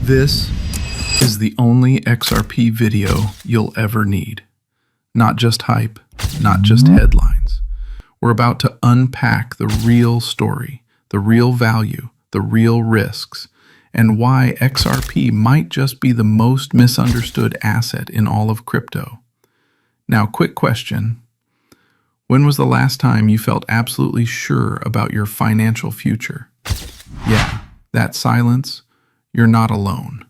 This is the only XRP video you'll ever need. Not just hype, not just headlines. We're about to unpack the real story, the real value, the real risks, and why XRP might just be the most misunderstood asset in all of crypto. Now, quick question. When was the last time you felt absolutely sure about your financial future? Yeah, that silence, you're not alone.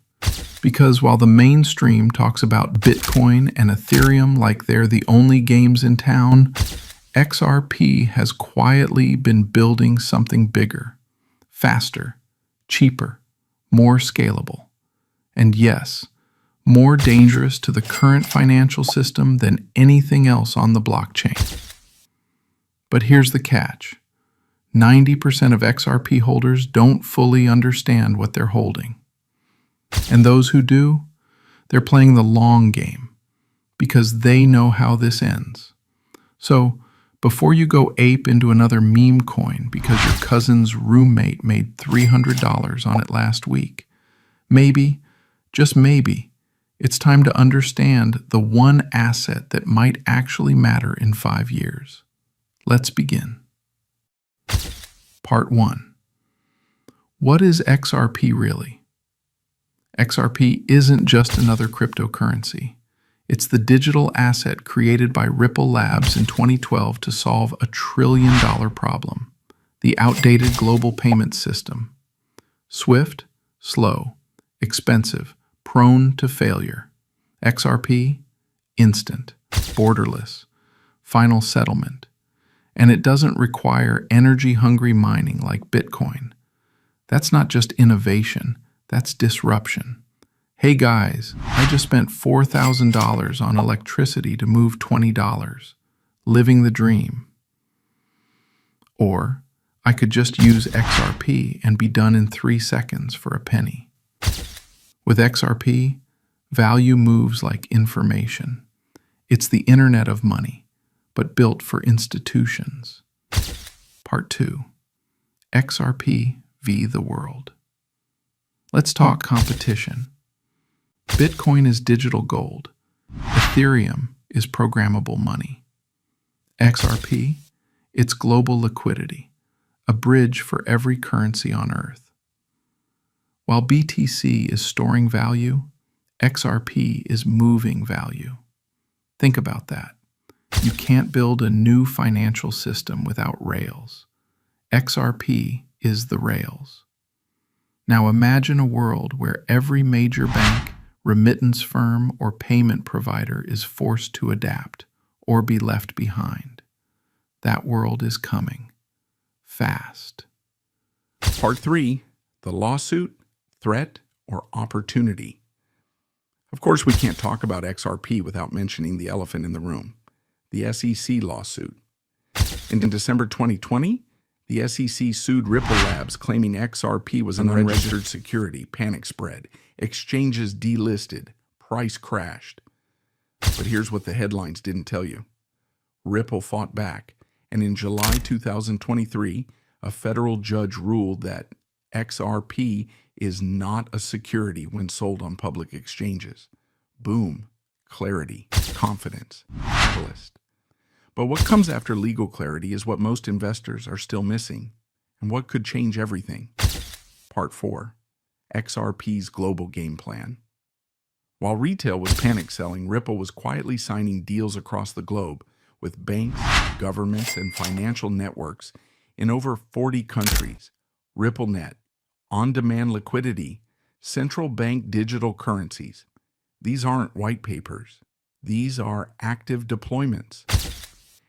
Because while the mainstream talks about Bitcoin and Ethereum like they're the only games in town, XRP has quietly been building something bigger, faster, cheaper, more scalable, and yes, more dangerous to the current financial system than anything else on the blockchain. But here's the catch. 90% of XRP holders don't fully understand what they're holding. And those who do, they're playing the long game because they know how this ends. So, before you go ape into another meme coin because your cousin's roommate made $300 on it last week, maybe, just maybe, it's time to understand the one asset that might actually matter in 5 years. Let's begin. Part 1. What is XRP really? XRP isn't just another cryptocurrency. It's the digital asset created by Ripple Labs in 2012 to solve a $1 trillion problem, the outdated global payment system. Swift, slow, expensive, prone to failure. XRP, instant, borderless, final settlement. And it doesn't require energy-hungry mining like Bitcoin. That's not just innovation, that's disruption. Hey guys, I just spent $4,000 on electricity to move $20. Living the dream. Or I could just use XRP and be done in 3 seconds for a penny. With XRP, value moves like information. It's the internet of money, but built for institutions. Part 2. XRP v. the world. Let's talk competition. Bitcoin is digital gold. Ethereum is programmable money. XRP, it's global liquidity, a bridge for every currency on Earth. While BTC is storing value, XRP is moving value. Think about that. You can't build a new financial system without rails. XRP is the rails. Now imagine a world where every major bank, remittance firm, or payment provider is forced to adapt or be left behind. That world is coming. Fast. Part 3. The lawsuit, threat, or opportunity. Of course, we can't talk about XRP without mentioning the elephant in the room, the SEC lawsuit. In December 2020, the SEC sued Ripple Labs, claiming XRP was an unregistered security, panic spread, exchanges delisted, price crashed. But here's what the headlines didn't tell you. Ripple fought back, and in July 2023, a federal judge ruled that XRP is not a security when sold on public exchanges. Boom, clarity, confidence, catalyst. But what comes after legal clarity is what most investors are still missing, and what could change everything. Part 4. XRP's global game plan. While retail was panic selling, Ripple was quietly signing deals across the globe with banks, governments, and financial networks in over 40 countries. RippleNet, on-demand liquidity, central bank digital currencies. These aren't white papers. These are active deployments.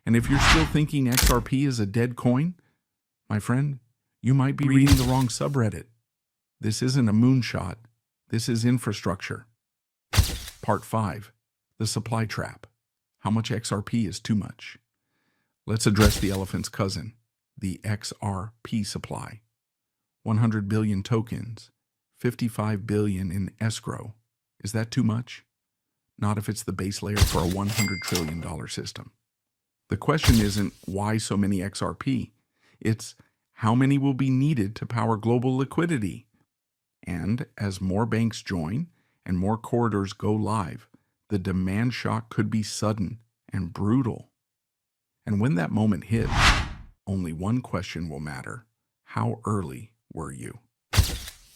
And if you're still thinking XRP is a dead coin, my friend, you might be reading the wrong subreddit. This isn't a moonshot. This is infrastructure. Part 5. The supply trap. How much XRP is too much? Let's address the elephant's cousin, the XRP supply. 100 billion tokens, 55 billion in escrow. Is that too much? Not if it's the base layer for a $100 trillion system. The question isn't why so many XRP. It's how many will be needed to power global liquidity. And as more banks join and more corridors go live, the demand shock could be sudden and brutal. And when that moment hits, only one question will matter. How early were you?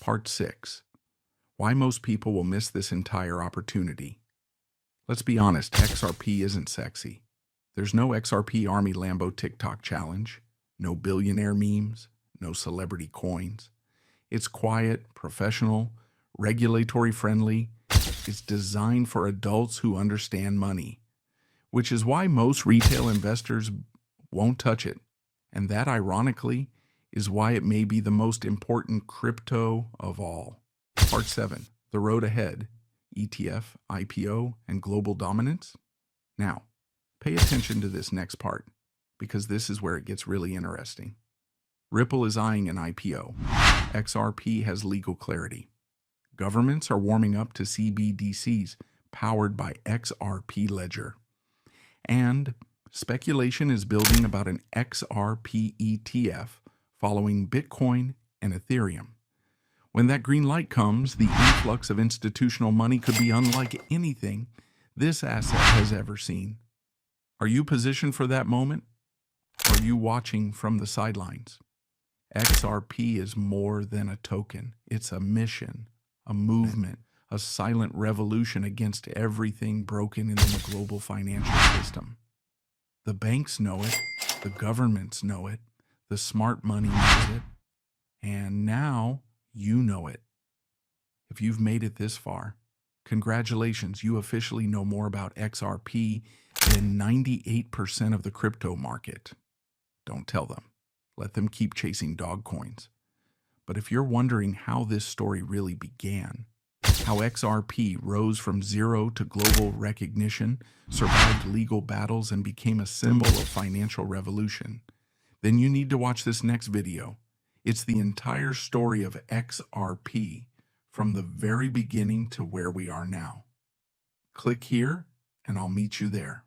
Part 6. Why most people will miss this entire opportunity. Let's be honest, XRP isn't sexy. There's no XRP Army Lambo TikTok challenge, no billionaire memes, no celebrity coins. It's quiet, professional, regulatory friendly. It's designed for adults who understand money, which is why most retail investors won't touch it. And that, ironically, is why it may be the most important crypto of all. Part 7. The road ahead. ETF, IPO, and global dominance? Now, pay attention to this next part, because this is where it gets really interesting. Ripple is eyeing an IPO. XRP has legal clarity. Governments are warming up to CBDCs powered by XRP Ledger. And speculation is building about an XRP ETF following Bitcoin and Ethereum. When that green light comes, the influx of institutional money could be unlike anything this asset has ever seen. Are you positioned for that moment? Or are you watching from the sidelines? XRP is more than a token. It's a mission, a movement, a silent revolution against everything broken in the global financial system. The banks know it, the governments know it, the smart money knows it, and now you know it. If you've made it this far, congratulations, you officially know more about XRP than 98% of the crypto market. Don't tell them. Let them keep chasing dog coins. But if you're wondering how this story really began, how XRP rose from zero to global recognition, survived legal battles, and became a symbol of financial revolution, then you need to watch this next video. It's the entire story of XRP from the very beginning to where we are now. Click here, and I'll meet you there.